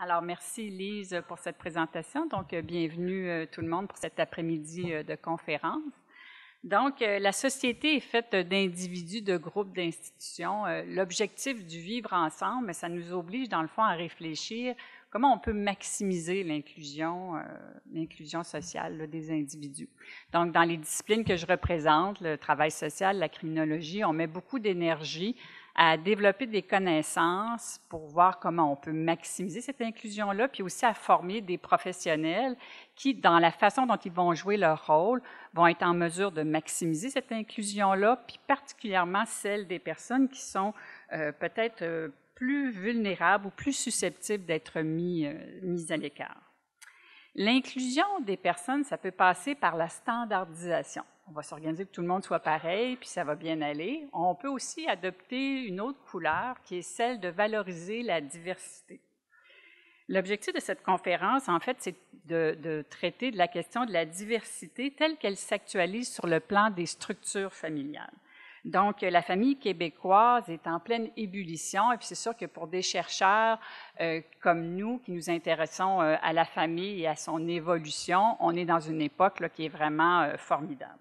Alors, merci Lise pour cette présentation. Donc, bienvenue tout le monde pour cet après-midi de conférence. Donc, la société est faite d'individus, de groupes, d'institutions. L'objectif du vivre ensemble, ça nous oblige dans le fond à réfléchir comment on peut maximiser l'inclusion sociale là, des individus. Donc, dans les disciplines que je représente, le travail social, la criminologie, on met beaucoup d'énergie à développer des connaissances pour voir comment on peut maximiser cette inclusion-là, puis aussi à former des professionnels qui, dans la façon dont ils vont jouer leur rôle, vont être en mesure de maximiser cette inclusion-là, puis particulièrement celle des personnes qui sont peut-être plus vulnérables ou plus susceptibles d'être mises à l'écart. L'inclusion des personnes, ça peut passer par la standardisation. On va s'organiser que tout le monde soit pareil, puis ça va bien aller. On peut aussi adopter une autre couleur qui est celle de valoriser la diversité. L'objectif de cette conférence, en fait, c'est de traiter de la question de la diversité telle qu'elle s'actualise sur le plan des structures familiales. Donc, la famille québécoise est en pleine ébullition et puis c'est sûr que pour des chercheurs comme nous, qui nous intéressons à la famille et à son évolution, on est dans une époque là, qui est vraiment formidable.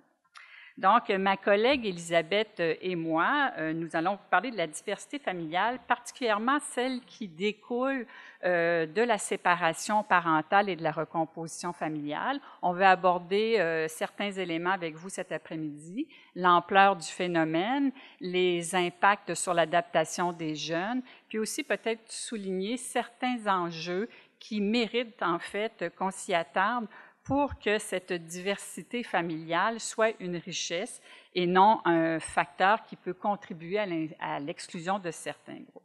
Donc, ma collègue Elisabeth et moi, nous allons vous parler de la diversité familiale, particulièrement celle qui découle de la séparation parentale et de la recomposition familiale. On va aborder certains éléments avec vous cet après-midi, l'ampleur du phénomène, les impacts sur l'adaptation des jeunes, puis aussi peut-être souligner certains enjeux qui méritent en fait qu'on s'y attarde pour que cette diversité familiale soit une richesse et non un facteur qui peut contribuer à l'exclusion de certains groupes.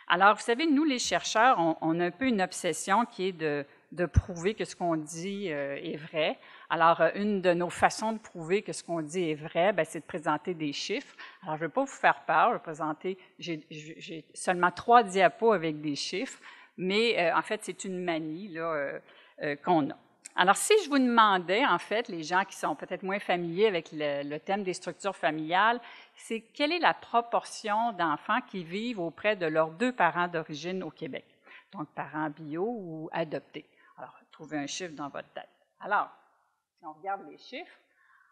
Alors, vous savez, nous, les chercheurs, on a un peu une obsession qui est de prouver que ce qu'on dit est vrai. Alors, une de nos façons de prouver que ce qu'on dit est vrai, c'est de présenter des chiffres. Alors, je ne vais pas vous faire peur, j'ai seulement 3 diapos avec des chiffres, mais en fait, c'est une manie là, qu'on a. Alors, si je vous demandais, en fait, les gens qui sont peut-être moins familiers avec le thème des structures familiales, c'est quelle est la proportion d'enfants qui vivent auprès de leurs 2 parents d'origine au Québec, donc parents bio ou adoptés. Alors, trouvez un chiffre dans votre tête. Alors, si on regarde les chiffres,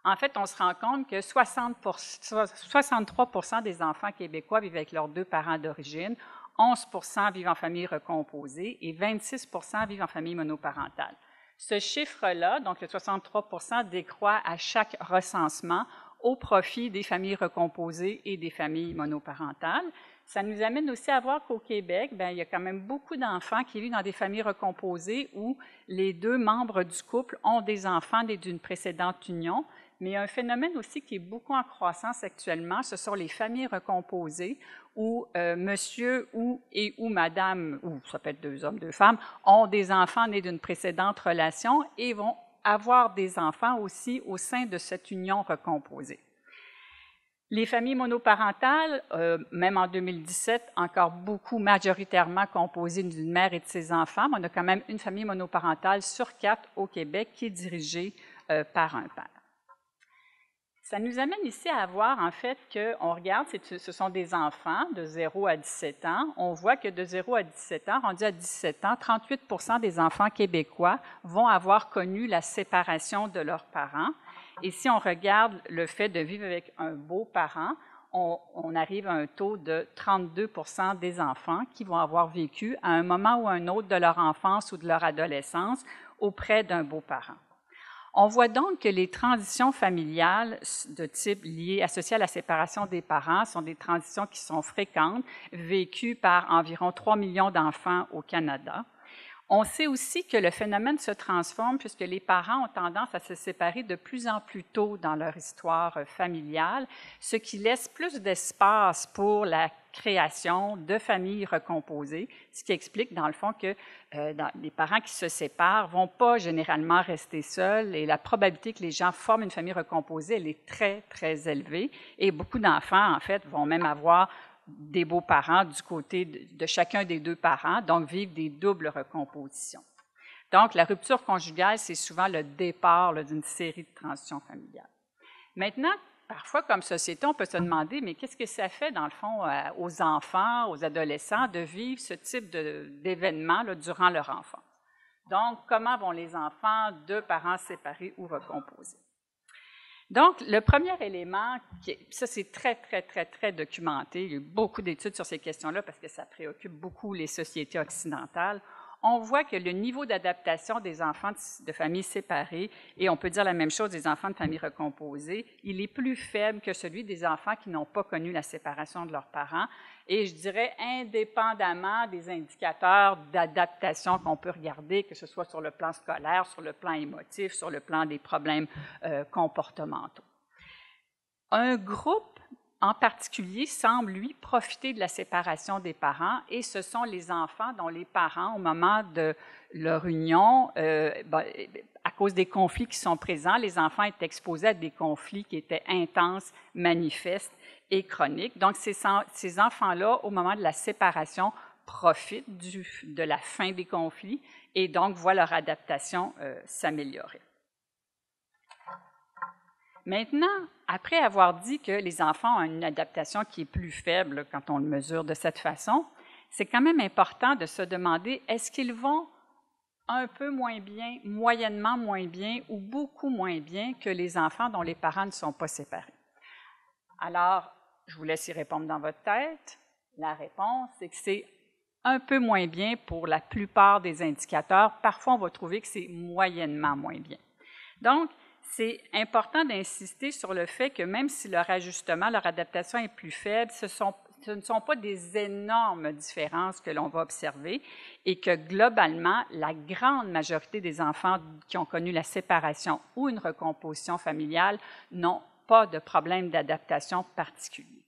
en fait, on se rend compte que 63% des enfants québécois vivent avec leurs 2 parents d'origine, 11% vivent en famille recomposée et 26% vivent en famille monoparentale. Ce chiffre-là, donc le 63%, décroît à chaque recensement au profit des familles recomposées et des familles monoparentales. Ça nous amène aussi à voir qu'au Québec, il y a quand même beaucoup d'enfants qui vivent dans des familles recomposées où les 2 membres du couple ont des enfants nés d'une précédente union. Mais il y a un phénomène aussi qui est beaucoup en croissance actuellement, ce sont les familles recomposées où monsieur ou madame, ou ça peut être 2 hommes, 2 femmes, ont des enfants nés d'une précédente relation et vont avoir des enfants aussi au sein de cette union recomposée. Les familles monoparentales, même en 2017, encore beaucoup majoritairement composées d'une mère et de ses enfants, mais on a quand même une famille monoparentale sur 4 au Québec qui est dirigée par un père. Ça nous amène ici à voir, en fait, qu'on regarde, ce sont des enfants de 0 à 17 ans. On voit que de 0 à 17 ans, rendu à 17 ans, 38% des enfants québécois vont avoir connu la séparation de leurs parents. Et si on regarde le fait de vivre avec un beau-parent, on arrive à un taux de 32% des enfants qui vont avoir vécu à un moment ou à un autre de leur enfance ou de leur adolescence auprès d'un beau-parent. On voit donc que les transitions familiales de type associées à la séparation des parents sont des transitions qui sont fréquentes, vécues par environ 3 millions d'enfants au Canada. On sait aussi que le phénomène se transforme puisque les parents ont tendance à se séparer de plus en plus tôt dans leur histoire familiale, ce qui laisse plus d'espace pour la création de familles recomposées, ce qui explique dans le fond que les parents qui se séparent ne vont pas généralement rester seuls et la probabilité que les gens forment une famille recomposée, elle est très, très élevée et beaucoup d'enfants, en fait, vont même avoir des beaux-parents du côté de chacun des 2 parents, donc vivent des doubles recompositions. Donc, la rupture conjugale, c'est souvent le départ d'une série de transitions familiales. Maintenant, parfois, comme société, on peut se demander, mais qu'est-ce que ça fait, dans le fond, aux enfants, aux adolescents, de vivre ce type d'événement durant leur enfance? Donc, comment vont les enfants de parents séparés ou recomposés? Donc, le premier élément, ça c'est très, très, très, très documenté, il y a eu beaucoup d'études sur ces questions-là parce que ça préoccupe beaucoup les sociétés occidentales. On voit que le niveau d'adaptation des enfants de familles séparées, et on peut dire la même chose des enfants de familles recomposées, il est plus faible que celui des enfants qui n'ont pas connu la séparation de leurs parents, et je dirais indépendamment des indicateurs d'adaptation qu'on peut regarder, que ce soit sur le plan scolaire, sur le plan émotif, sur le plan des problèmes comportementaux. Un groupe en particulier semble, lui, profiter de la séparation des parents, et ce sont les enfants dont les parents, au moment de leur union, à cause des conflits qui sont présents, les enfants étaient exposés à des conflits qui étaient intenses, manifestes et chroniques. Donc, ces enfants-là, au moment de la séparation, profitent de la fin des conflits et donc voient leur adaptation s'améliorer. Maintenant, après avoir dit que les enfants ont une adaptation qui est plus faible quand on le mesure de cette façon, c'est quand même important de se demander, est-ce qu'ils vont un peu moins bien, moyennement moins bien ou beaucoup moins bien que les enfants dont les parents ne sont pas séparés? Alors, je vous laisse y répondre dans votre tête. La réponse, c'est que c'est un peu moins bien pour la plupart des indicateurs. Parfois, on va trouver que c'est moyennement moins bien. Donc, c'est important d'insister sur le fait que même si leur ajustement, leur adaptation est plus faible, ce ne sont pas des énormes différences que l'on va observer et que globalement, la grande majorité des enfants qui ont connu la séparation ou une recomposition familiale n'ont pas de problème d'adaptation particulier.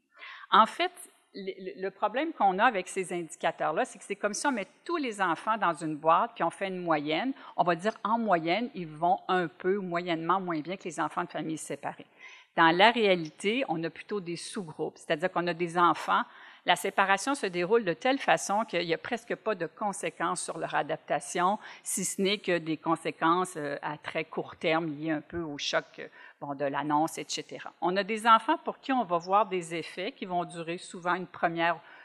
En fait, le problème qu'on a avec ces indicateurs-là, c'est que c'est comme si on met tous les enfants dans une boîte puis on fait une moyenne. On va dire en moyenne, ils vont un peu, moyennement moins bien que les enfants de familles séparées. Dans la réalité, on a plutôt des sous-groupes, c'est-à-dire qu'on a des enfants. La séparation se déroule de telle façon qu'il n'y a presque pas de conséquences sur leur adaptation, si ce n'est que des conséquences à très court terme liées un peu au choc de l'annonce, etc. On a des enfants pour qui on va voir des effets qui vont durer souvent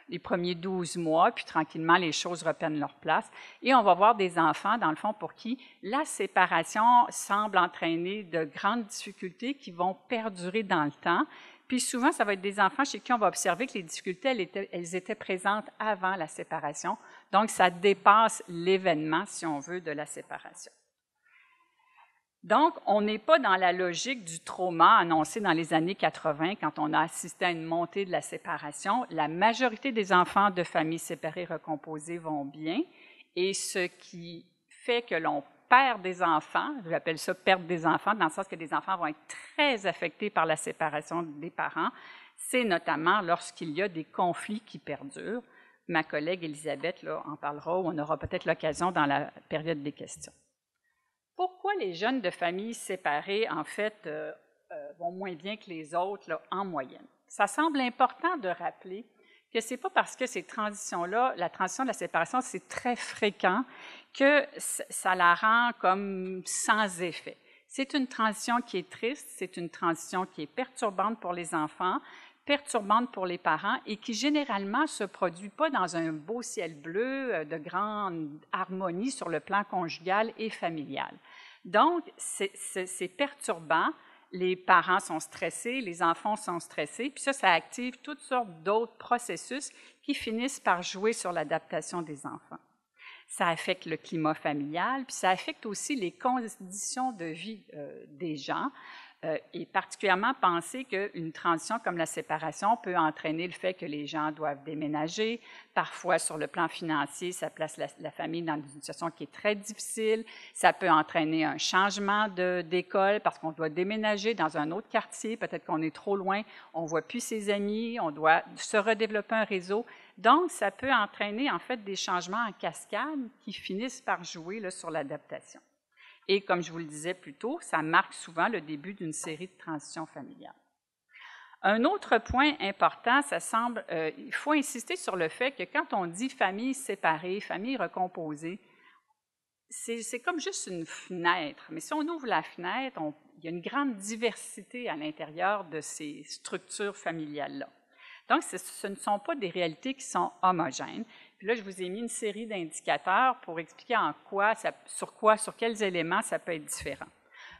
les premiers 12 mois, puis tranquillement, les choses reprennent leur place. Et on va voir des enfants, dans le fond, pour qui la séparation semble entraîner de grandes difficultés qui vont perdurer dans le temps. Puis souvent, ça va être des enfants chez qui on va observer que les difficultés, elles étaient présentes avant la séparation. Donc, ça dépasse l'événement, si on veut, de la séparation. Donc, on n'est pas dans la logique du trauma annoncé dans les années 80 quand on a assisté à une montée de la séparation. La majorité des enfants de familles séparées recomposées vont bien, et ce qui fait que l'on perd des enfants, j'appelle ça perdre des enfants, dans le sens que les enfants vont être très affectés par la séparation des parents, c'est notamment lorsqu'il y a des conflits qui perdurent. Ma collègue Elisabeth en parlera, ou on aura peut-être l'occasion dans la période des questions. Pourquoi les jeunes de familles séparées, en fait, vont moins bien que les autres en moyenne? Ça semble important de rappeler que ce n'est pas parce que ces transitions-là, la transition de la séparation, c'est très fréquent, que ça la rend comme sans effet. C'est une transition qui est triste, c'est une transition qui est perturbante pour les enfants, perturbante pour les parents et qui généralement ne se produit pas dans un beau ciel bleu de grande harmonie sur le plan conjugal et familial. Donc, c'est perturbant. Les parents sont stressés, les enfants sont stressés, puis ça active toutes sortes d'autres processus qui finissent par jouer sur l'adaptation des enfants. Ça affecte le climat familial, puis ça affecte aussi les conditions de vie des gens, et particulièrement penser qu'une transition comme la séparation peut entraîner le fait que les gens doivent déménager. Parfois, sur le plan financier, ça place la famille dans une situation qui est très difficile. Ça peut entraîner un changement d'école parce qu'on doit déménager dans un autre quartier. Peut-être qu'on est trop loin, on ne voit plus ses amis, on doit se redévelopper un réseau. Donc, ça peut entraîner en fait des changements en cascade qui finissent par jouer sur l'adaptation. Et comme je vous le disais plus tôt, ça marque souvent le début d'une série de transitions familiales. Un autre point important, il faut insister sur le fait que quand on dit famille séparée, famille recomposée, c'est comme juste une fenêtre. Mais si on ouvre la fenêtre, il y a une grande diversité à l'intérieur de ces structures familiales-là. Donc, ce ne sont pas des réalités qui sont homogènes. Puis là, je vous ai mis une série d'indicateurs pour expliquer sur quels éléments ça peut être différent.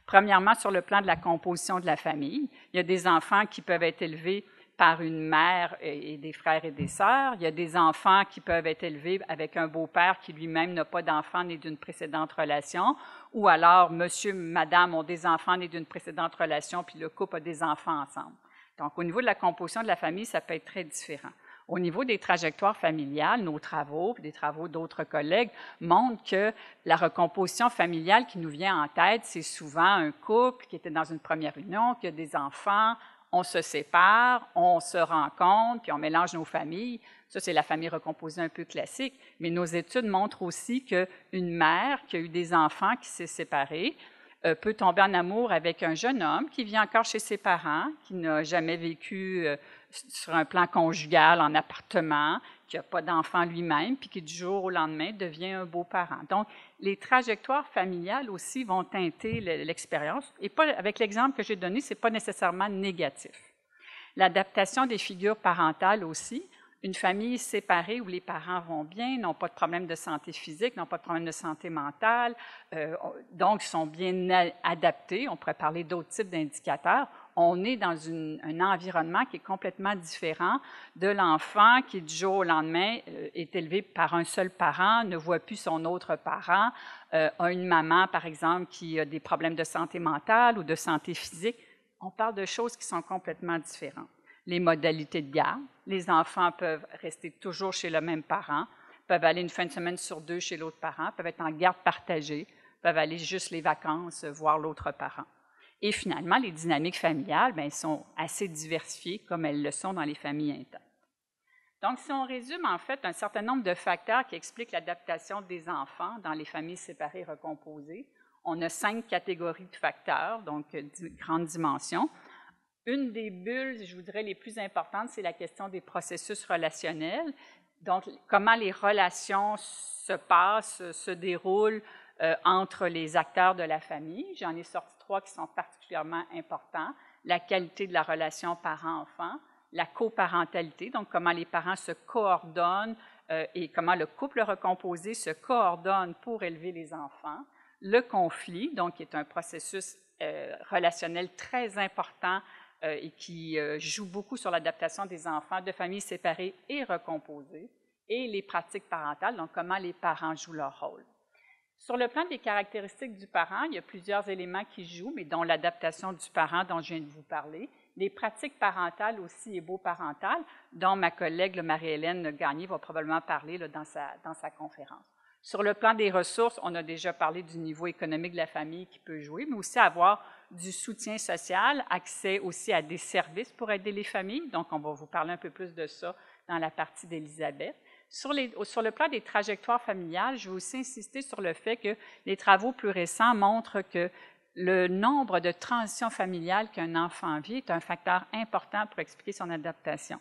Premièrement, sur le plan de la composition de la famille, il y a des enfants qui peuvent être élevés par une mère et des frères et des sœurs. Il y a des enfants qui peuvent être élevés avec un beau-père qui lui-même n'a pas d'enfant né d'une précédente relation, ou alors monsieur, madame ont des enfants nés d'une précédente relation, puis le couple a des enfants ensemble. Donc, au niveau de la composition de la famille, ça peut être très différent. Au niveau des trajectoires familiales, nos travaux, puis des travaux d'autres collègues, montrent que la recomposition familiale qui nous vient en tête, c'est souvent un couple qui était dans une première union, qui a des enfants, on se sépare, on se rencontre, puis on mélange nos familles. Ça, c'est la famille recomposée un peu classique. Mais nos études montrent aussi qu'une mère qui a eu des enfants, qui s'est séparée, peut tomber en amour avec un jeune homme qui vit encore chez ses parents, qui n'a jamais vécu sur un plan conjugal, en appartement, qui n'a pas d'enfant lui-même, puis qui du jour au lendemain devient un beau-parent. Donc, les trajectoires familiales aussi vont teinter l'expérience. Et pas, avec l'exemple que j'ai donné, ce n'est pas nécessairement négatif. L'adaptation des figures parentales aussi. Une famille séparée où les parents vont bien, n'ont pas de problème de santé physique, n'ont pas de problème de santé mentale, donc sont bien adaptés. On pourrait parler d'autres types d'indicateurs. On est dans un environnement qui est complètement différent de l'enfant qui, du jour au lendemain, est élevé par un seul parent, ne voit plus son autre parent, a une maman, par exemple, qui a des problèmes de santé mentale ou de santé physique. On parle de choses qui sont complètement différentes. Les modalités de garde. Les enfants peuvent rester toujours chez le même parent, peuvent aller une fin de semaine sur 2 chez l'autre parent, peuvent être en garde partagée, peuvent aller juste les vacances voir l'autre parent. Et finalement, les dynamiques familiales, bien, sont assez diversifiées comme elles le sont dans les familles intactes. Donc, si on résume en fait un certain nombre de facteurs qui expliquent l'adaptation des enfants dans les familles séparées recomposées, on a 5 catégories de facteurs, donc grandes dimensions. Une des bulles, je vous dirais, les plus importantes, c'est la question des processus relationnels. Donc, comment les relations se passent, se déroulent entre les acteurs de la famille. J'en ai sorti 3 qui sont particulièrement importants. La qualité de la relation parent-enfant, la coparentalité, donc comment les parents se coordonnent et comment le couple recomposé se coordonne pour élever les enfants. Le conflit, donc, qui est un processus relationnel très important et qui joue beaucoup sur l'adaptation des enfants de familles séparées et recomposées, et les pratiques parentales, donc comment les parents jouent leur rôle. Sur le plan des caractéristiques du parent, il y a plusieurs éléments qui jouent, mais dont l'adaptation du parent dont je viens de vous parler, les pratiques parentales aussi et beau-parentales, dont ma collègue Marie-Hélène Gagné va probablement parler dans sa conférence. Sur le plan des ressources, on a déjà parlé du niveau économique de la famille qui peut jouer, mais aussi avoir du soutien social, accès aussi à des services pour aider les familles. Donc, on va vous parler un peu plus de ça dans la partie d'Élisabeth. Sur le plan des trajectoires familiales, je vais aussi insister sur le fait que les travaux plus récents montrent que le nombre de transitions familiales qu'un enfant vit est un facteur important pour expliquer son adaptation.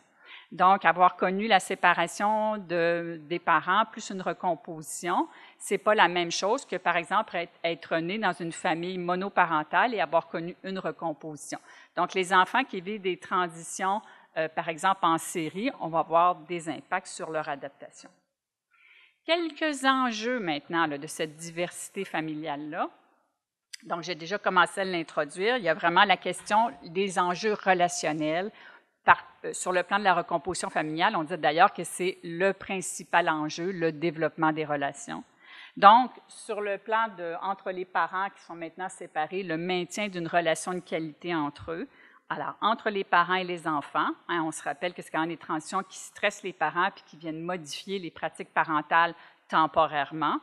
Donc, avoir connu la séparation des parents plus une recomposition, ce n'est pas la même chose que, par exemple, être né dans une famille monoparentale et avoir connu une recomposition. Donc, les enfants qui vivent des transitions, par exemple en série, on va avoir des impacts sur leur adaptation. Quelques enjeux maintenant là, de cette diversité familiale-là. Donc, j'ai déjà commencé à l'introduire. Il y a vraiment la question des enjeux relationnels. Sur le plan de la recomposition familiale, on dit d'ailleurs que c'est le principal enjeu, le développement des relations. Donc, sur le plan entre les parents qui sont maintenant séparés, le maintien d'une relation de qualité entre eux. Alors, entre les parents et les enfants, on se rappelle que c'est quand même des transitions qui stressent les parents puis qui viennent modifier les pratiques parentales temporairement.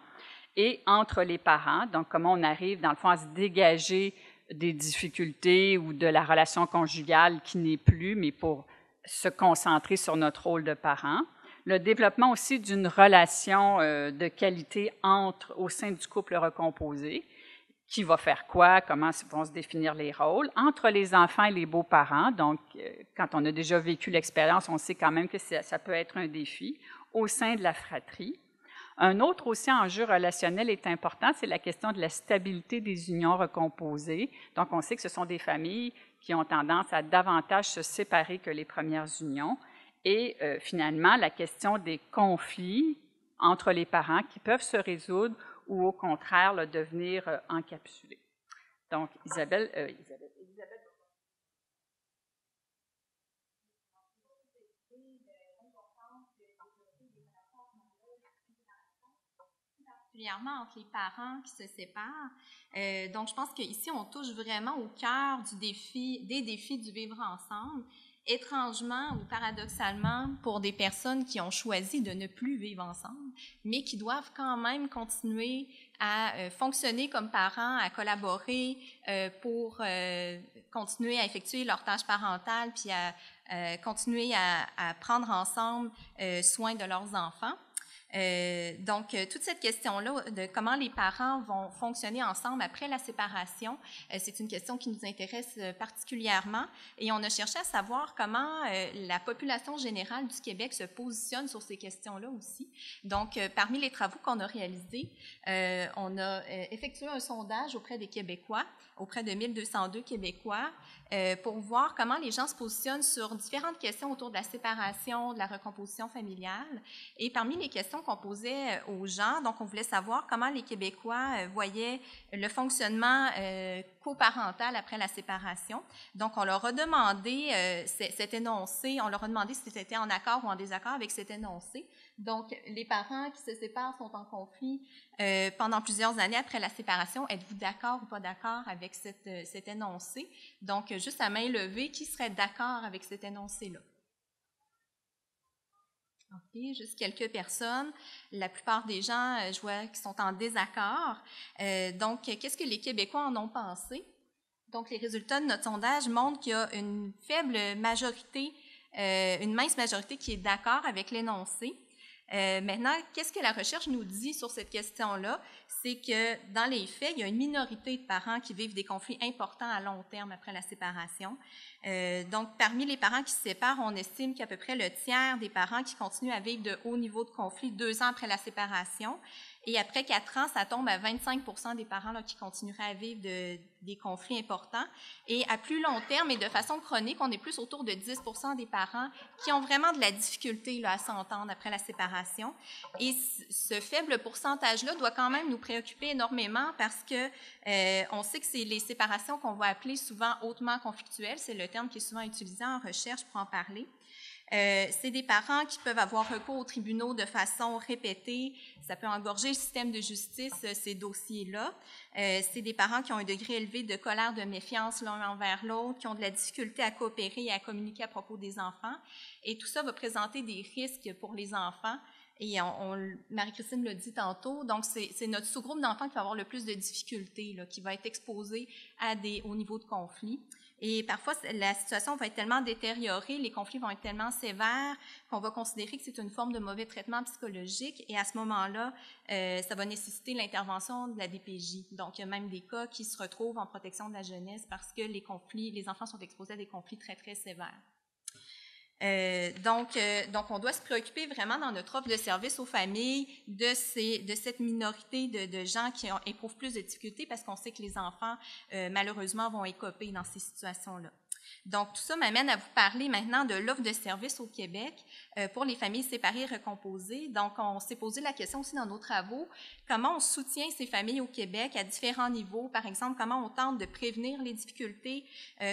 Et entre les parents, donc comment on arrive, dans le fond, à se dégager des difficultés ou de la relation conjugale qui n'est plus, mais pour se concentrer sur notre rôle de parent. Le développement aussi d'une relation de qualité au sein du couple recomposé. Qui va faire quoi, comment vont se définir les rôles, entre les enfants et les beaux-parents. Donc, quand on a déjà vécu l'expérience, on sait quand même que ça peut être un défi au sein de la fratrie. Un autre aussi enjeu relationnel est important, c'est la question de la stabilité des unions recomposées. Donc, on sait que ce sont des familles qui ont tendance à davantage se séparer que les premières unions. Et finalement, la question des conflits entre les parents qui peuvent se résoudre ou au contraire là, devenir encapsulés. Donc, Isabelle. Particulièrement entre les parents qui se séparent. Donc, je pense qu'ici, on touche vraiment au cœur des défis du vivre ensemble. Étrangement ou paradoxalement, pour des personnes qui ont choisi de ne plus vivre ensemble, mais qui doivent quand même continuer à fonctionner comme parents, à collaborer pour continuer à effectuer leurs tâches parentales, puis à continuer à prendre ensemble soin de leurs enfants. Donc, toute cette question-là de comment les parents vont fonctionner ensemble après la séparation, c'est une question qui nous intéresse particulièrement et on a cherché à savoir comment la population générale du Québec se positionne sur ces questions-là aussi. Donc, parmi les travaux qu'on a réalisés, on a effectué un sondage auprès des Québécois, auprès de 1202 Québécois, pour voir comment les gens se positionnent sur différentes questions autour de la séparation, de la recomposition familiale. Et parmi les questions qu'on posait aux gens, donc on voulait savoir comment les Québécois voyaient le fonctionnement coparental après la séparation. Donc, on leur a demandé cet énoncé, on leur a demandé si c'était en accord ou en désaccord avec cet énoncé. Donc, les parents qui se séparent sont en conflit pendant plusieurs années après la séparation. Êtes-vous d'accord ou pas d'accord avec cet énoncé? Donc, juste à main levée, qui serait d'accord avec cet énoncé-là? OK, juste quelques personnes. La plupart des gens, je vois, qui sont en désaccord. Donc, qu'est-ce que les Québécois en ont pensé? Donc, les résultats de notre sondage montrent qu'il y a une faible majorité, une mince majorité qui est d'accord avec l'énoncé. Maintenant, qu'est-ce que la recherche nous dit sur cette question-là? C'est que dans les faits, il y a une minorité de parents qui vivent des conflits importants à long terme après la séparation. Donc, parmi les parents qui se séparent, on estime qu'à peu près le tiers des parents qui continuent à vivre de hauts niveaux de conflit 2 ans après la séparation. Et après 4 ans, ça tombe à 25% des parents là, qui continueraient à vivre des conflits importants. Et à plus long terme et de façon chronique, on est plus autour de 10% des parents qui ont vraiment de la difficulté là, à s'entendre après la séparation. Et ce faible pourcentage-là doit quand même nous préoccuper énormément parce que on sait que c'est les séparations qu'on va appeler souvent hautement conflictuelles. C'est le terme qui est souvent utilisé en recherche pour en parler. C'est des parents qui peuvent avoir recours aux tribunaux de façon répétée. Ça peut engorger le système de justice, ces dossiers-là. C'est des parents qui ont un degré élevé de colère, de méfiance l'un envers l'autre, qui ont de la difficulté à coopérer et à communiquer à propos des enfants. Et tout ça va présenter des risques pour les enfants. Et Marie-Christine l'a dit tantôt, donc c'est notre sous-groupe d'enfants qui va avoir le plus de difficultés, là, qui va être exposé à des hauts niveaux de conflit. Et parfois, la situation va être tellement détériorée, les conflits vont être tellement sévères qu'on va considérer que c'est une forme de mauvais traitement psychologique. Et à ce moment-là, ça va nécessiter l'intervention de la DPJ. Donc, il y a même des cas qui se retrouvent en protection de la jeunesse parce que les enfants sont exposés à des conflits très, très sévères. Donc, on doit se préoccuper vraiment dans notre offre de services aux familles de cette minorité de gens qui éprouvent plus de difficultés parce qu'on sait que les enfants, malheureusement, vont écoper dans ces situations-là. Donc, tout ça m'amène à vous parler maintenant de l'offre de services au Québec pour les familles séparées et recomposées. Donc, on s'est posé la question aussi dans nos travaux, comment on soutient ces familles au Québec à différents niveaux. Par exemple, comment on tente de prévenir les difficultés,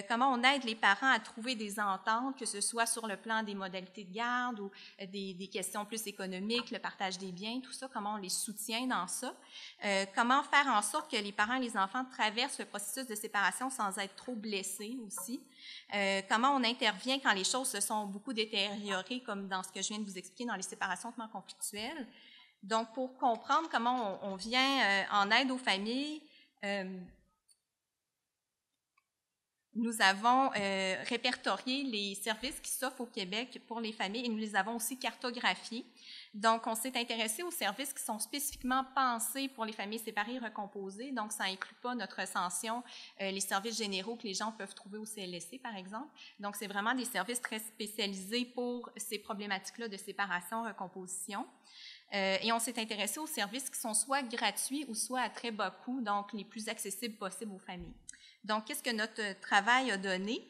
comment on aide les parents à trouver des ententes, que ce soit sur le plan des modalités de garde ou des questions plus économiques, le partage des biens, tout ça, comment on les soutient dans ça. Comment faire en sorte que les parents et les enfants traversent le processus de séparation sans être trop blessés aussi. Comment on intervient quand les choses se sont beaucoup détériorées, comme dans ce que je viens de vous expliquer dans les séparations hautement conflictuelles. Donc, pour comprendre comment on vient en aide aux familles, nous avons répertorié les services qui s'offrent au Québec pour les familles et nous les avons aussi cartographiés. Donc, on s'est intéressé aux services qui sont spécifiquement pensés pour les familles séparées et recomposées. Donc, ça n'inclut pas notre recension, les services généraux que les gens peuvent trouver au CLSC, par exemple. Donc, c'est vraiment des services très spécialisés pour ces problématiques-là de séparation, recomposition. Et on s'est intéressé aux services qui sont soit gratuits ou soit à très bas coût, donc les plus accessibles possibles aux familles. Donc, qu'est-ce que notre travail a donné?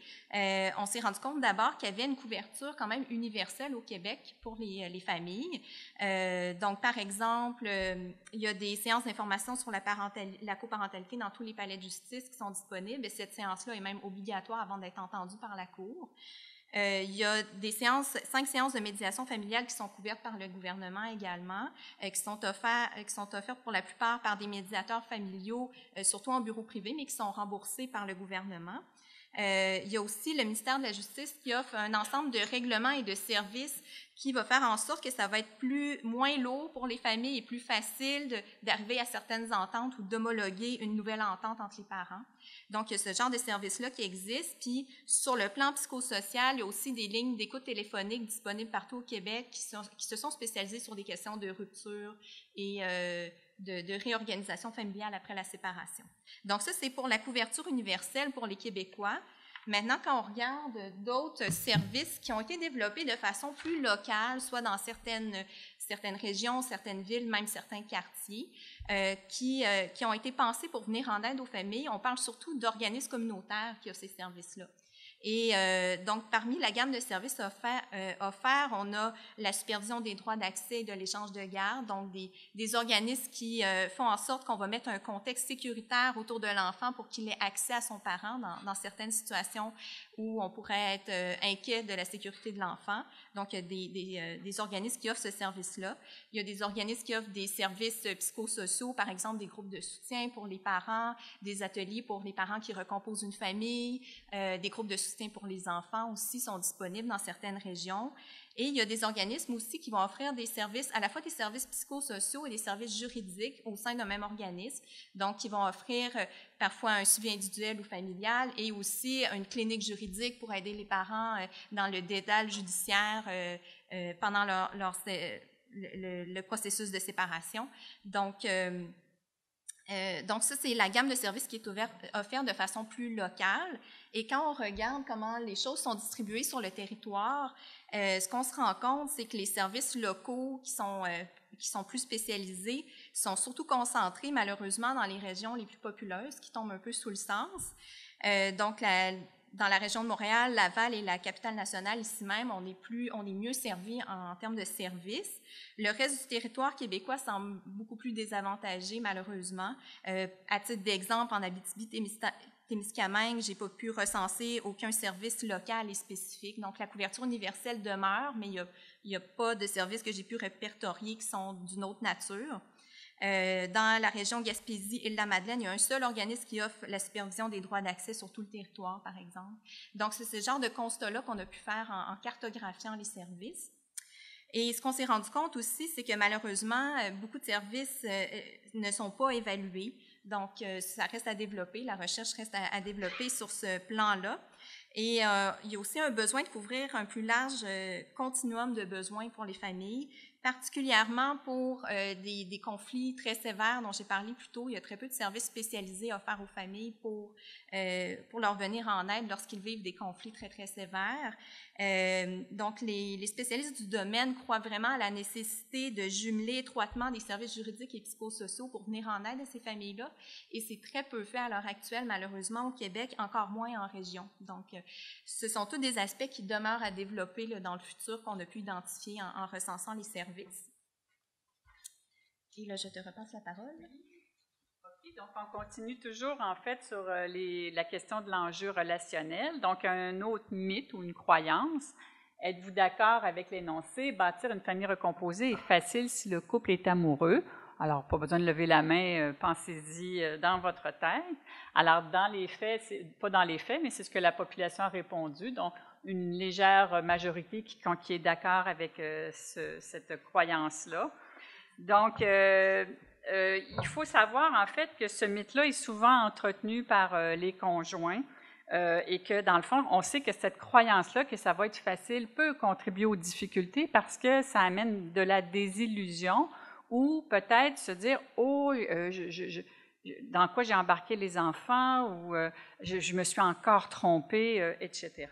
On s'est rendu compte d'abord qu'il y avait une couverture quand même universelle au Québec pour les familles. Donc, par exemple, il y a des séances d'information sur la coparentalité dans tous les palais de justice qui sont disponibles et cette séance-là est même obligatoire avant d'être entendue par la Cour. Il y a 5 séances de médiation familiale qui sont couvertes par le gouvernement également, qui sont offertes pour la plupart par des médiateurs familiaux, surtout en bureau privé, mais qui sont remboursés par le gouvernement. Il y a aussi le ministère de la Justice qui offre un ensemble de règlements et de services qui va faire en sorte que ça va être moins lourd pour les familles et plus facile d'arriver à certaines ententes ou d'homologuer une nouvelle entente entre les parents. Donc, il y a ce genre de service-là qui existe. Puis, sur le plan psychosocial, il y a aussi des lignes d'écoute téléphonique disponibles partout au Québec qui se sont spécialisées sur des questions de rupture et de réorganisation familiale après la séparation. Donc, ça, c'est pour la couverture universelle pour les Québécois. Maintenant, quand on regarde d'autres services qui ont été développés de façon plus locale, soit dans certaines régions, certaines villes, même certains quartiers, qui ont été pensés pour venir en aide aux familles, on parle surtout d'organismes communautaires qui ont ces services-là. Et donc, parmi la gamme de services offerts, on a la supervision des droits d'accès et de l'échange de garde, donc des organismes qui font en sorte qu'on va mettre un contexte sécuritaire autour de l'enfant pour qu'il ait accès à son parent dans certaines situations où on pourrait être inquiet de la sécurité de l'enfant. Donc, il y a des organismes qui offrent ce service-là. Il y a des organismes qui offrent des services psychosociaux, par exemple des groupes de soutien pour les parents, des ateliers pour les parents qui recomposent une famille, des groupes de soutien pour les enfants aussi sont disponibles dans certaines régions. Et il y a des organismes aussi qui vont offrir des services, à la fois des services psychosociaux et des services juridiques au sein d'un même organisme. Donc, qui vont offrir parfois un suivi individuel ou familial et aussi une clinique juridique pour aider les parents dans le dédale judiciaire pendant le processus de séparation. Donc, ça, c'est la gamme de services qui est offerte de façon plus locale. Et quand on regarde comment les choses sont distribuées sur le territoire, ce qu'on se rend compte, c'est que les services locaux qui sont plus spécialisés sont surtout concentrés, malheureusement, dans les régions les plus populeuses, qui tombent un peu sous le sens. Donc, dans la région de Montréal, Laval et la capitale nationale, ici même, on est mieux servis en termes de services. Le reste du territoire québécois semble beaucoup plus désavantagé, malheureusement. À titre d'exemple, en Abitibi-Témiscamingue, j'ai pas pu recenser aucun service local et spécifique. Donc, la couverture universelle demeure, mais il n'y a pas de services que j'ai pu répertorier qui sont d'une autre nature. Dans la région Gaspésie et la Madeleine, il y a un seul organisme qui offre la supervision des droits d'accès sur tout le territoire, par exemple. Donc, c'est ce genre de constat-là qu'on a pu faire en cartographiant les services. Et ce qu'on s'est rendu compte aussi, c'est que malheureusement, beaucoup de services ne sont pas évalués. Donc, ça reste à développer, la recherche reste à développer sur ce plan-là. Et il y a aussi un besoin de couvrir un plus large continuum de besoins pour les familles, particulièrement pour des conflits très sévères dont j'ai parlé plus tôt. Il y a très peu de services spécialisés offerts aux familles pour leur venir en aide lorsqu'ils vivent des conflits très, très sévères. Donc, les spécialistes du domaine croient vraiment à la nécessité de jumeler étroitement des services juridiques et psychosociaux pour venir en aide à ces familles-là. Et c'est très peu fait à l'heure actuelle, malheureusement, au Québec, encore moins en région. Donc, ce sont tous des aspects qui demeurent à développer là, dans le futur qu'on a pu identifier en recensant les services. Et là, je te repasse la parole. OK, donc on continue toujours en fait sur la question de l'enjeu relationnel. Donc, un autre mythe ou une croyance. Êtes-vous d'accord avec l'énoncé? Bâtir une famille recomposée est facile si le couple est amoureux. Alors, pas besoin de lever la main, pensez-y dans votre tête. Alors, dans les faits, pas dans les faits, mais c'est ce que la population a répondu. Donc, une légère majorité qui est d'accord avec cette croyance-là. Donc, il faut savoir en fait que ce mythe-là est souvent entretenu par les conjoints et que dans le fond, on sait que cette croyance-là, que ça va être facile, peut contribuer aux difficultés parce que ça amène de la désillusion ou peut-être se dire « Oh, dans quoi j'ai embarqué les enfants » ou je me suis encore trompée, etc.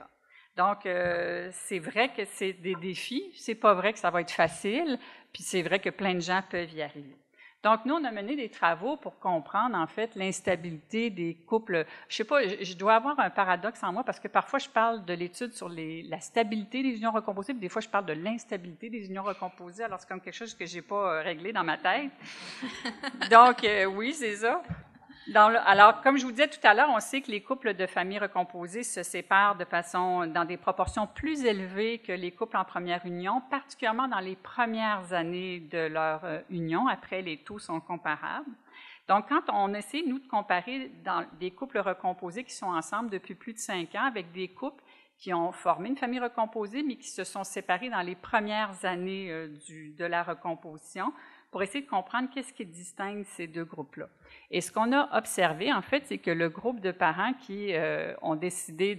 Donc, c'est vrai que c'est des défis, c'est pas vrai que ça va être facile, puis c'est vrai que plein de gens peuvent y arriver. Donc, nous, on a mené des travaux pour comprendre, en fait, l'instabilité des couples. Je sais pas, je dois avoir un paradoxe en moi parce que parfois, je parle de l'étude sur la stabilité des unions recomposées, puis des fois, je parle de l'instabilité des unions recomposées, alors c'est comme quelque chose que j'ai pas réglé dans ma tête. Donc, oui, c'est ça. Alors, comme je vous disais tout à l'heure, on sait que les couples de familles recomposées se séparent dans des proportions plus élevées que les couples en première union, particulièrement dans les premières années de leur union. Après, les taux sont comparables. Donc, quand on essaie, nous, de comparer dans des couples recomposés qui sont ensemble depuis plus de 5 ans avec des couples qui ont formé une famille recomposée, mais qui se sont séparés dans les premières années de la recomposition, pour essayer de comprendre qu'est-ce qui distingue ces deux groupes-là. Et ce qu'on a observé, en fait, c'est que le groupe de parents qui ont décidé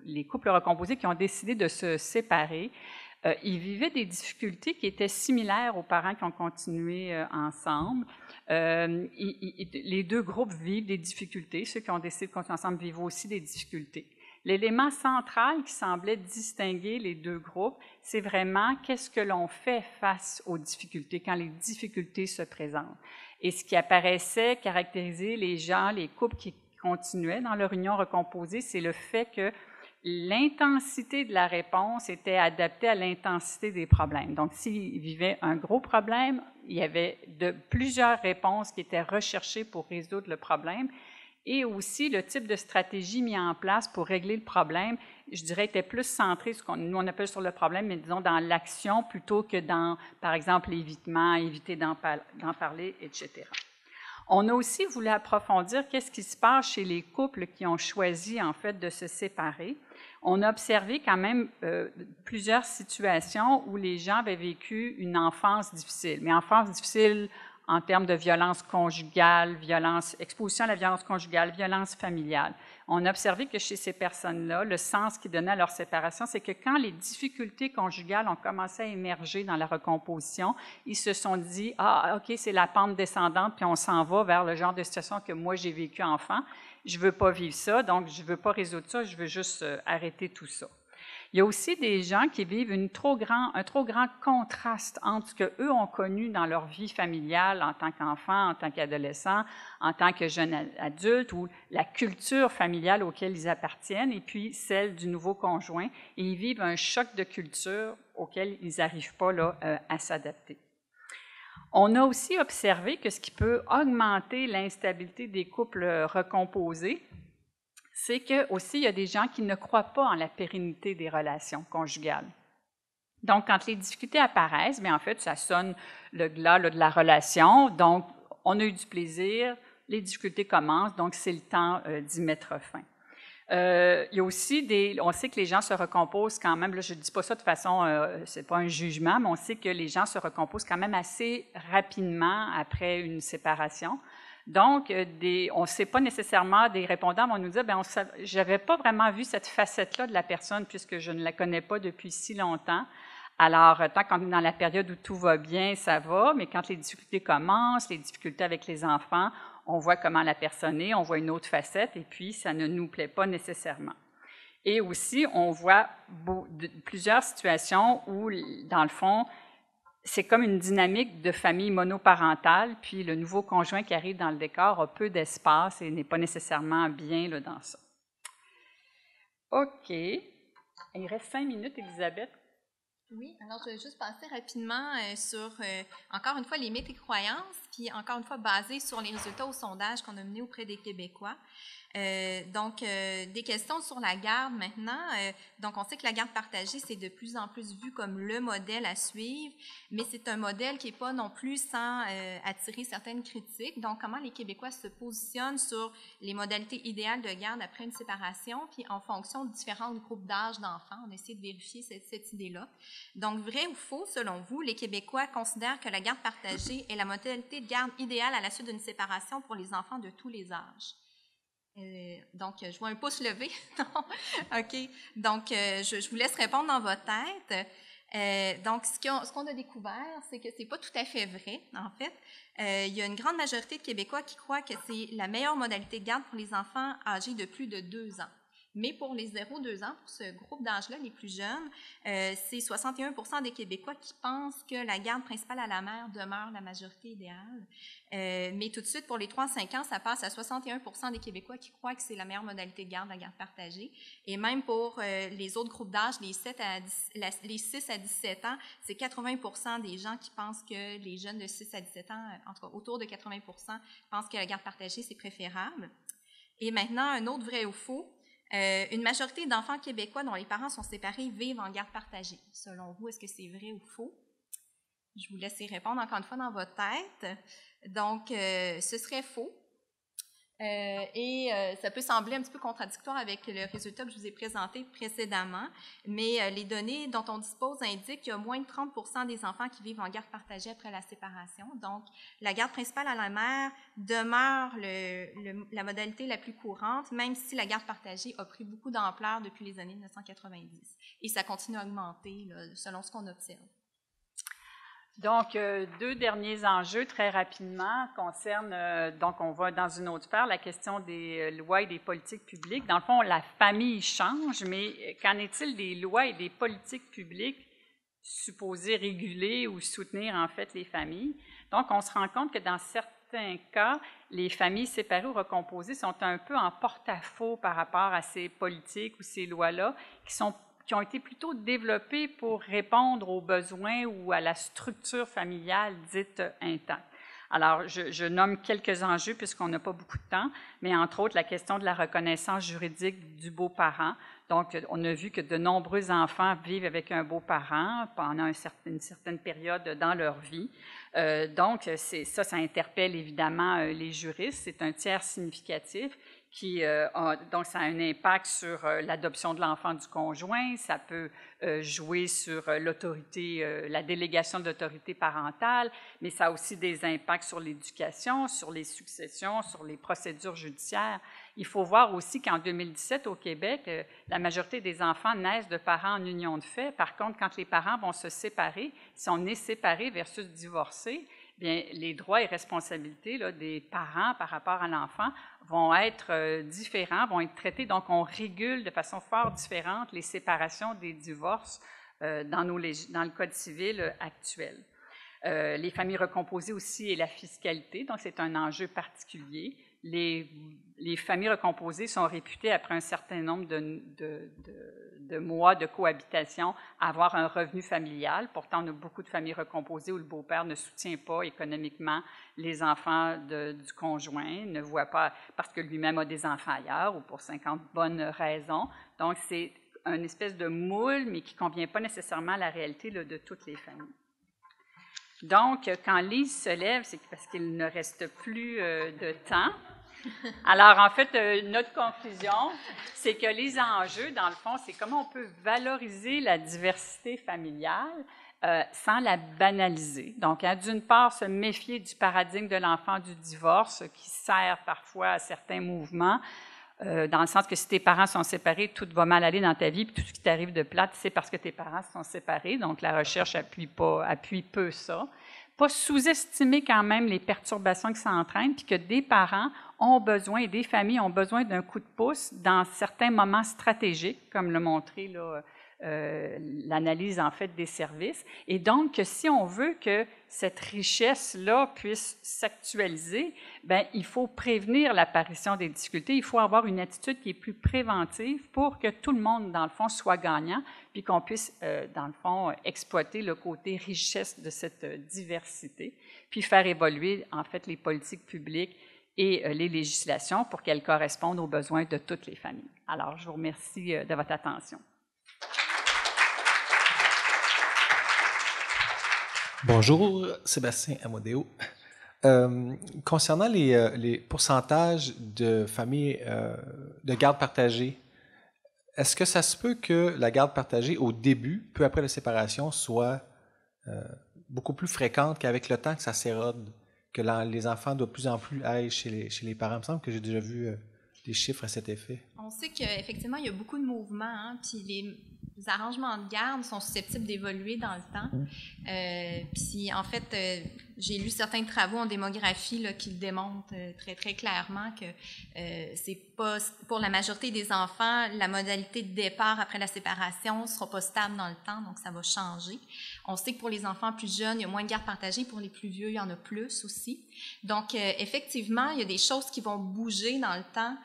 les couples recomposés qui ont décidé de se séparer, ils vivaient des difficultés qui étaient similaires aux parents qui ont continué ensemble. Les deux groupes vivent des difficultés. Ceux qui ont décidé de continuer ensemble vivent aussi des difficultés. L'élément central qui semblait distinguer les deux groupes, c'est vraiment qu'est-ce que l'on fait face aux difficultés, quand les difficultés se présentent. Et ce qui apparaissait caractériser les gens, les couples qui continuaient dans leur union recomposée, c'est le fait que l'intensité de la réponse était adaptée à l'intensité des problèmes. Donc, s'ils vivaient un gros problème, il y avait plusieurs réponses qui étaient recherchées pour résoudre le problème. Et aussi, le type de stratégie mis en place pour régler le problème, je dirais, était plus centré sur ce nous on appelle sur le problème, mais disons dans l'action plutôt que dans, par exemple, l'évitement, éviter d'en parler, etc. On a aussi voulu approfondir qu'est-ce qui se passe chez les couples qui ont choisi, en fait, de se séparer. On a observé quand même plusieurs situations où les gens avaient vécu une enfance difficile. Mais enfance difficile en termes de violence conjugale, exposition à la violence conjugale, violence familiale. On a observé que chez ces personnes-là, le sens qu'ils donnaient à leur séparation, c'est que quand les difficultés conjugales ont commencé à émerger dans la recomposition, ils se sont dit « Ah, OK, c'est la pente descendante, puis on s'en va vers le genre de situation que moi j'ai vécu enfant. Je ne veux pas vivre ça, donc je ne veux pas résoudre ça, je veux juste arrêter tout ça. » Il y a aussi des gens qui vivent un trop grand contraste entre ce qu'eux ont connu dans leur vie familiale en tant qu'enfants, en tant qu'adolescents, en tant que jeunes adultes, ou la culture familiale auquel ils appartiennent, et puis celle du nouveau conjoint. Et ils vivent un choc de culture auquel ils n'arrivent pas là, à s'adapter. On a aussi observé que ce qui peut augmenter l'instabilité des couples recomposés, c'est qu'aussi, il y a des gens qui ne croient pas en la pérennité des relations conjugales. Donc, quand les difficultés apparaissent, bien, en fait, ça sonne le glas là, de la relation. Donc, on a eu du plaisir, les difficultés commencent, donc c'est le temps d'y mettre fin. Il y a aussi on sait que les gens se recomposent quand même, là, je ne dis pas ça de façon, c'est pas un jugement, mais on sait que les gens se recomposent quand même assez rapidement après une séparation. Donc, on ne sait pas nécessairement, des répondants vont nous dire, bien, je n'avais pas vraiment vu cette facette-là de la personne puisque je ne la connais pas depuis si longtemps. Alors, tant qu'on est dans la période où tout va bien, ça va, mais quand les difficultés commencent, les difficultés avec les enfants, on voit comment la personne est, on voit une autre facette, et puis ça ne nous plaît pas nécessairement. Et aussi, on voit plusieurs situations où, dans le fond, c'est comme une dynamique de famille monoparentale, puis le nouveau conjoint qui arrive dans le décor a peu d'espace et n'est pas nécessairement bien là, dans ça. OK. Il reste 5 minutes, Elisabeth. Oui, alors je vais juste passer rapidement sur, encore une fois, les mythes et croyances, puis encore une fois, basé sur les résultats au sondage qu'on a mené auprès des Québécois. Donc, des questions sur la garde maintenant. Donc, on sait que la garde partagée, c'est de plus en plus vu comme le modèle à suivre, mais c'est un modèle qui n'est pas non plus sans attirer certaines critiques. Donc, comment les Québécois se positionnent sur les modalités idéales de garde après une séparation, puis en fonction de différents groupes d'âge d'enfants. On essaie de vérifier cette idée-là. Donc, vrai ou faux, selon vous, les Québécois considèrent que la garde partagée est la modalité de garde idéale à la suite d'une séparation pour les enfants de tous les âges? Donc, je vois un pouce levé. OK. Donc, je vous laisse répondre dans votre tête. Donc, ce qu'on a découvert, c'est que ce n'est pas tout à fait vrai, en fait. Il y a une grande majorité de Québécois qui croient que c'est la meilleure modalité de garde pour les enfants âgés de plus de 2 ans. Mais pour les 0-2 ans, pour ce groupe d'âge-là, les plus jeunes, c'est 61% des Québécois qui pensent que la garde principale à la mère demeure la majorité idéale. Mais tout de suite, pour les 3-5 ans, ça passe à 61% des Québécois qui croient que c'est la meilleure modalité de garde, la garde partagée. Et même pour les autres groupes d'âge, les 6 à 17 ans, c'est 80% des gens qui pensent que les jeunes de 6 à 17 ans, en tout cas autour de 80%, pensent que la garde partagée, c'est préférable. Et maintenant, un autre vrai ou faux. Une majorité d'enfants québécois dont les parents sont séparés vivent en garde partagée. Selon vous, est-ce que c'est vrai ou faux? Je vous laisse y répondre encore une fois dans votre tête. Donc, ce serait faux. Ça peut sembler un petit peu contradictoire avec le résultat que je vous ai présenté précédemment, mais les données dont on dispose indiquent qu'il y a moins de 30% des enfants qui vivent en garde partagée après la séparation. Donc, la garde principale à la mère demeure la modalité la plus courante, même si la garde partagée a pris beaucoup d'ampleur depuis les années 1990. Et ça continue à augmenter là, selon ce qu'on observe. Donc, deux derniers enjeux très rapidement concernent, donc on va dans une autre sphère, la question des lois et des politiques publiques. Dans le fond, la famille change, mais qu'en est-il des lois et des politiques publiques supposées réguler ou soutenir en fait les familles? Donc, on se rend compte que dans certains cas, les familles séparées ou recomposées sont un peu en porte-à-faux par rapport à ces politiques ou ces lois-là qui ont été plutôt développées pour répondre aux besoins ou à la structure familiale dite intacte. Alors, je nomme quelques enjeux puisqu'on n'a pas beaucoup de temps, mais entre autres la question de la reconnaissance juridique du beau-parent. Donc, on a vu que de nombreux enfants vivent avec un beau-parent pendant une certaine période dans leur vie. Donc, ça interpelle évidemment les juristes. C'est un tiers significatif donc ça a un impact sur l'adoption de l'enfant du conjoint, ça peut jouer sur l'autorité, la délégation de l'autorité parentale, mais ça a aussi des impacts sur l'éducation, sur les successions, sur les procédures judiciaires. Il faut voir aussi qu'en 2017, au Québec, la majorité des enfants naissent de parents en union de fait. Par contre, quand les parents vont se séparer, si on est séparé versus divorcé, bien, les droits et responsabilités là, des parents par rapport à l'enfant vont être différents, vont être traités. Donc, on régule de façon fort différente les séparations des divorces dans le Code civil actuel. Les familles recomposées aussi et la fiscalité, donc c'est un enjeu particulier. Les familles recomposées sont réputées, après un certain nombre de mois de cohabitation, à avoir un revenu familial. Pourtant, on a beaucoup de familles recomposées où le beau-père ne soutient pas économiquement les enfants du conjoint, ne voit pas parce que lui-même a des enfants ailleurs ou pour 50 bonnes raisons. Donc, c'est une espèce de moule, mais qui ne convient pas nécessairement à la réalité là, de toutes les familles. Donc, quand Lise se lève, c'est parce qu'il ne reste plus de temps. Alors, en fait, notre conclusion, c'est que les enjeux, dans le fond, c'est comment on peut valoriser la diversité familiale sans la banaliser. Donc, d'une part, se méfier du paradigme de l'enfant du divorce qui sert parfois à certains mouvements, dans le sens que si tes parents sont séparés, tout va mal aller dans ta vie, puis tout ce qui t'arrive de plate, c'est parce que tes parents sont séparés. Donc, la recherche appuie peu ça. Pas sous-estimer quand même les perturbations que ça entraîne, puis que des parents ont besoin, et des familles ont besoin d'un coup de pouce dans certains moments stratégiques, comme l'a montré là, l'analyse en fait des services. Et donc, si on veut que cette richesse-là puisse s'actualiser, bien, il faut prévenir l'apparition des difficultés. Il faut avoir une attitude qui est plus préventive pour que tout le monde, dans le fond, soit gagnant, puis qu'on puisse, dans le fond, exploiter le côté richesse de cette diversité, puis faire évoluer, en fait, les politiques publiques et les législations pour qu'elles correspondent aux besoins de toutes les familles. Alors, je vous remercie de votre attention. Bonjour, Sébastien Amodeo. Concernant les pourcentages de familles de garde partagée, est-ce que ça se peut que la garde partagée au début, peu après la séparation, soit beaucoup plus fréquente qu'avec le temps que ça s'érode, que les enfants de plus en plus aillent chez les parents? Il me semble que j'ai déjà vu des chiffres à cet effet. On sait qu'effectivement, il y a beaucoup de mouvements, hein, puis arrangements de garde sont susceptibles d'évoluer dans le temps. Puis, en fait, j'ai lu certains travaux en démographie là, qui le démontrent très, très clairement que c'est pas, pour la majorité des enfants, la modalité de départ après la séparation ne sera pas stable dans le temps, donc ça va changer. On sait que pour les enfants plus jeunes, il y a moins de garde partagée. Pour les plus vieux, il y en a plus aussi. Donc, effectivement, il y a des choses qui vont bouger dans le temps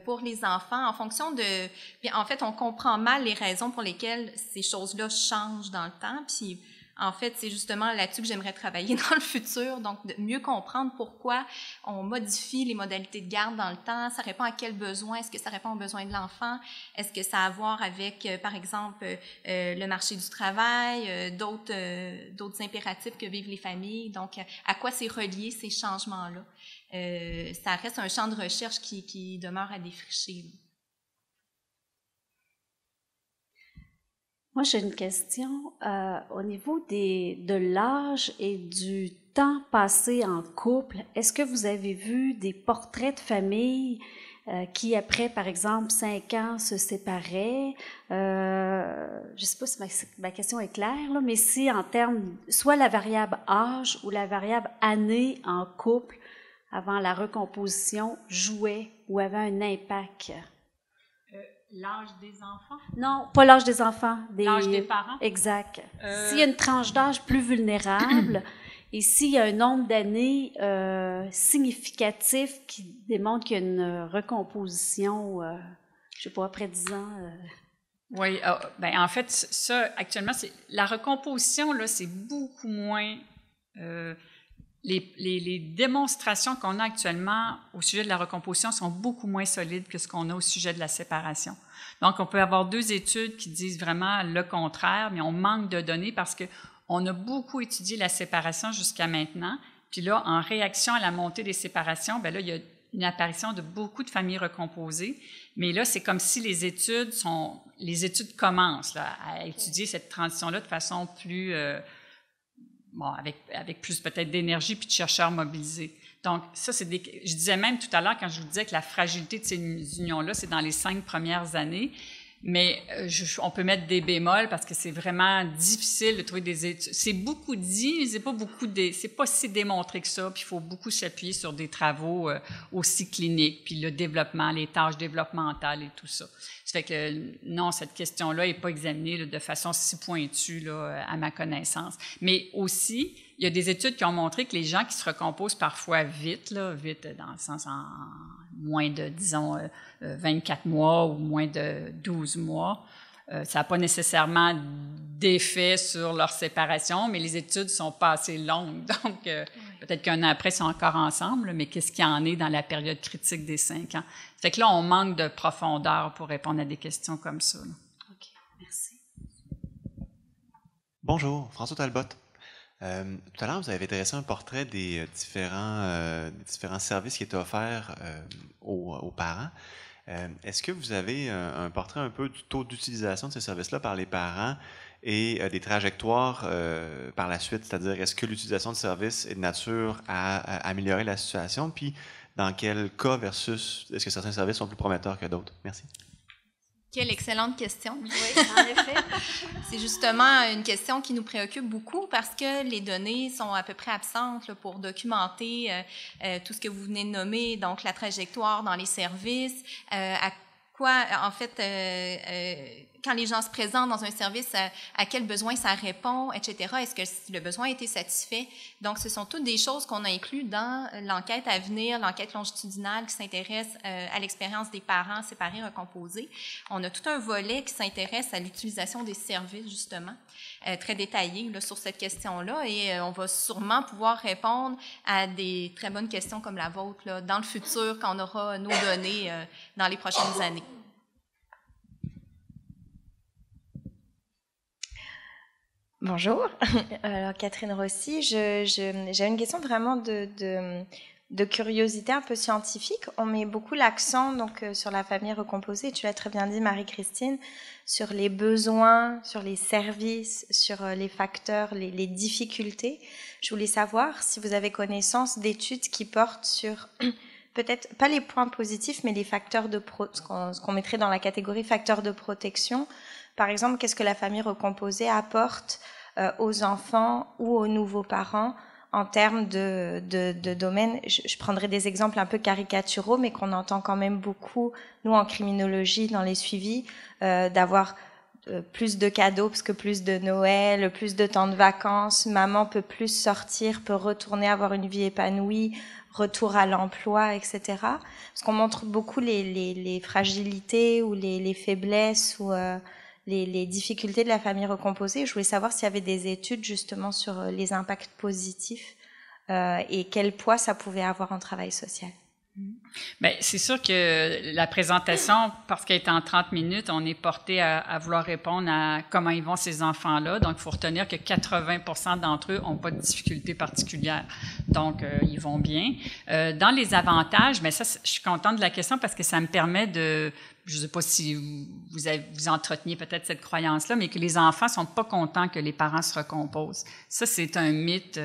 pour les enfants en fonction de... Puis en fait, on comprend mal les raisons pour lesquelles ces choses-là changent dans le temps. Puis en fait, c'est justement là-dessus que j'aimerais travailler dans le futur. Donc, de mieux comprendre pourquoi on modifie les modalités de garde dans le temps. Ça répond à quel besoin? Est-ce que ça répond aux besoins de l'enfant? Est-ce que ça a à voir avec, par exemple, le marché du travail, d'autres impératifs que vivent les familles? Donc, à quoi c'est relié ces changements-là? Ça reste un champ de recherche qui demeure à défricher. Moi, j'ai une question au niveau de l'âge et du temps passé en couple. Est-ce que vous avez vu des portraits de famille qui, après, par exemple, 5 ans, se séparaient? Je ne sais pas si ma question est claire, là, mais si en termes, soit la variable âge ou la variable année en couple, avant la recomposition, jouait ou avait un impact? L'âge des enfants? Non, pas l'âge des enfants. L'âge des parents? Exact. S'il y a une tranche d'âge plus vulnérable et s'il y a un nombre d'années significatif qui démontre qu'il y a une recomposition, je ne sais pas, après 10 ans... Oui, ben en fait, ça, actuellement, la recomposition, là, c'est beaucoup moins... Les démonstrations qu'on a actuellement au sujet de la recomposition sont beaucoup moins solides que ce qu'on a au sujet de la séparation. Donc, on peut avoir 2 études qui disent vraiment le contraire, mais on manque de données parce qu'on a beaucoup étudié la séparation jusqu'à maintenant. Puis là, en réaction à la montée des séparations, bien là, il y a une apparition de beaucoup de familles recomposées. Mais là, c'est comme si les études commencent là, à étudier cette transition-là de façon plus... bon, avec plus peut-être d'énergie puis de chercheurs mobilisés. Donc, ça, je disais même tout à l'heure, quand je vous disais que la fragilité de ces unions-là, c'est dans les 5 premières années, mais on peut mettre des bémols parce que c'est vraiment difficile de trouver des études. C'est beaucoup dit, mais c'est pas si démontré que ça, puis il faut beaucoup s'appuyer sur des travaux aussi cliniques, puis le développement, les tâches développementales et tout ça. Ça fait que, non, cette question-là n'est pas examinée là, de façon si pointue, là, à ma connaissance. Mais aussi, il y a des études qui ont montré que les gens qui se recomposent parfois vite dans le sens en moins de, disons, 24 mois ou moins de 12 mois, ça n'a pas nécessairement d'effet sur leur séparation, mais les études ne sont pas assez longues. Donc, peut-être qu'un an après, ils sont encore ensemble, mais qu'est-ce qu'il y en est dans la période critique des 5 ans? Fait que là, on manque de profondeur pour répondre à des questions comme ça. Là. OK, merci. Bonjour, François Talbot. Tout à l'heure, vous avez dressé un portrait des différents services qui étaient offerts aux parents. Est-ce que vous avez un portrait un peu du taux d'utilisation de ces services-là par les parents et des trajectoires par la suite? C'est-à-dire, est-ce que l'utilisation de services est de nature à améliorer la situation? Puis, dans quel cas versus est-ce que certains services sont plus prometteurs que d'autres? Merci. Quelle excellente question. Oui, en effet. C'est justement une question qui nous préoccupe beaucoup parce que les données sont à peu près absentes là, pour documenter tout ce que vous venez de nommer, donc la trajectoire dans les services, à quoi, en fait, quand les gens se présentent dans un service, à quel besoin ça répond, etc. Est-ce que le besoin a été satisfait? Donc, ce sont toutes des choses qu'on a incluses dans l'enquête à venir, l'enquête longitudinale qui s'intéresse à l'expérience des parents séparés, recomposés. On a tout un volet qui s'intéresse à l'utilisation des services, justement, très détaillé là, sur cette question-là, et on va sûrement pouvoir répondre à des très bonnes questions comme la vôtre là, dans le futur, quand on aura nos données dans les prochaines années. Bonjour, alors Catherine Rossi, j'ai une question vraiment de curiosité un peu scientifique. On met beaucoup l'accent donc sur la famille recomposée, tu l'as très bien dit Marie-Christine, sur les besoins, sur les services, sur les facteurs, les difficultés. Je voulais savoir si vous avez connaissance d'études qui portent sur peut-être pas les points positifs, mais les facteurs ce qu'on mettrait dans la catégorie facteurs de protection. Par exemple, qu'est-ce que la famille recomposée apporte aux enfants ou aux nouveaux parents en termes de domaine. Je prendrai des exemples un peu caricaturaux, mais qu'on entend quand même beaucoup, nous, en criminologie, dans les suivis, d'avoir plus de cadeaux, parce que plus de Noël, plus de temps de vacances, maman peut plus sortir, peut retourner avoir une vie épanouie, retour à l'emploi, etc. Parce qu'on montre beaucoup les fragilités ou les faiblesses ou les difficultés de la famille recomposée. Je voulais savoir s'il y avait des études justement sur les impacts positifs et quel poids ça pouvait avoir en travail social. Bien, c'est sûr que la présentation, parce qu'elle est en 30 minutes, on est porté à vouloir répondre à comment ils vont ces enfants-là. Donc, il faut retenir que 80% d'entre eux n'ont pas de difficultés particulières. Donc, ils vont bien. Dans les avantages, bien ça, je suis contente de la question parce que ça me permet de... Je ne sais pas si vous entreteniez peut-être cette croyance-là, mais que les enfants ne sont pas contents que les parents se recomposent. Ça, c'est un mythe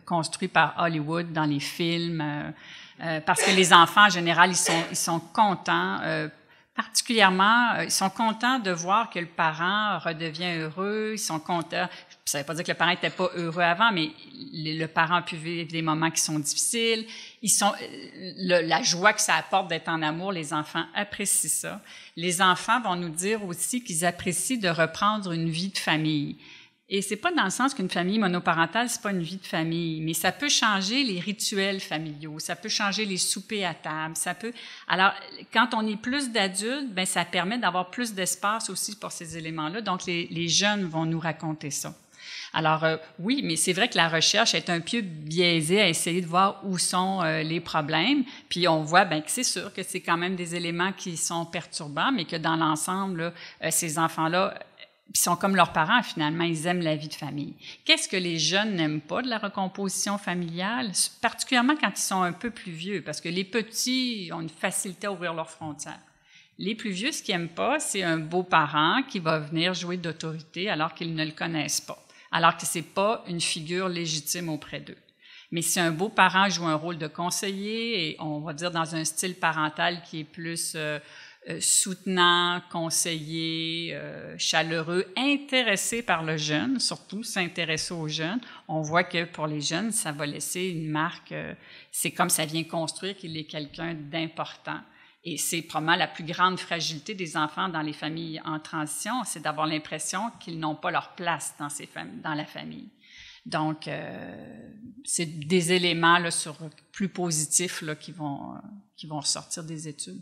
construit par Hollywood dans les films. Parce que les enfants, en général, ils sont contents, particulièrement, ils sont contents de voir que le parent redevient heureux, ils sont contents. Ça ne veut pas dire que le parent n'était pas heureux avant, mais le parent a pu vivre des moments qui sont difficiles. La joie que ça apporte d'être en amour, les enfants apprécient ça. Les enfants vont nous dire aussi qu'ils apprécient de reprendre une vie de famille. Et c'est pas dans le sens qu'une famille monoparentale, c'est pas une vie de famille, mais ça peut changer les rituels familiaux, ça peut changer les soupers à table, ça peut... Alors, quand on est plus d'adultes, ben ça permet d'avoir plus d'espace aussi pour ces éléments-là. Donc, les jeunes vont nous raconter ça. Alors, oui, mais c'est vrai que la recherche est un peu biaisée à essayer de voir où sont les problèmes. Puis, on voit bien que c'est sûr que c'est quand même des éléments qui sont perturbants, mais que dans l'ensemble, là, ces enfants-là... Ils sont comme leurs parents, finalement, ils aiment la vie de famille. Qu'est-ce que les jeunes n'aiment pas de la recomposition familiale, particulièrement quand ils sont un peu plus vieux, parce que les petits ont une facilité à ouvrir leurs frontières. Les plus vieux, ce qu'ils n'aiment pas, c'est un beau-parent qui va venir jouer d'autorité alors qu'ils ne le connaissent pas, alors que ce n'est pas une figure légitime auprès d'eux. Mais si un beau-parent joue un rôle de conseiller, et on va dire dans un style parental qui est plus... soutenant, conseiller, chaleureux, intéressé par le jeune, surtout s'intéresser aux jeunes. On voit que pour les jeunes, ça va laisser une marque, c'est comme ça vient construire qu'il est quelqu'un d'important. Et c'est probablement la plus grande fragilité des enfants dans les familles en transition, c'est d'avoir l'impression qu'ils n'ont pas leur place dans la famille. Donc, c'est des éléments là, plus positifs là, qui vont ressortir des études.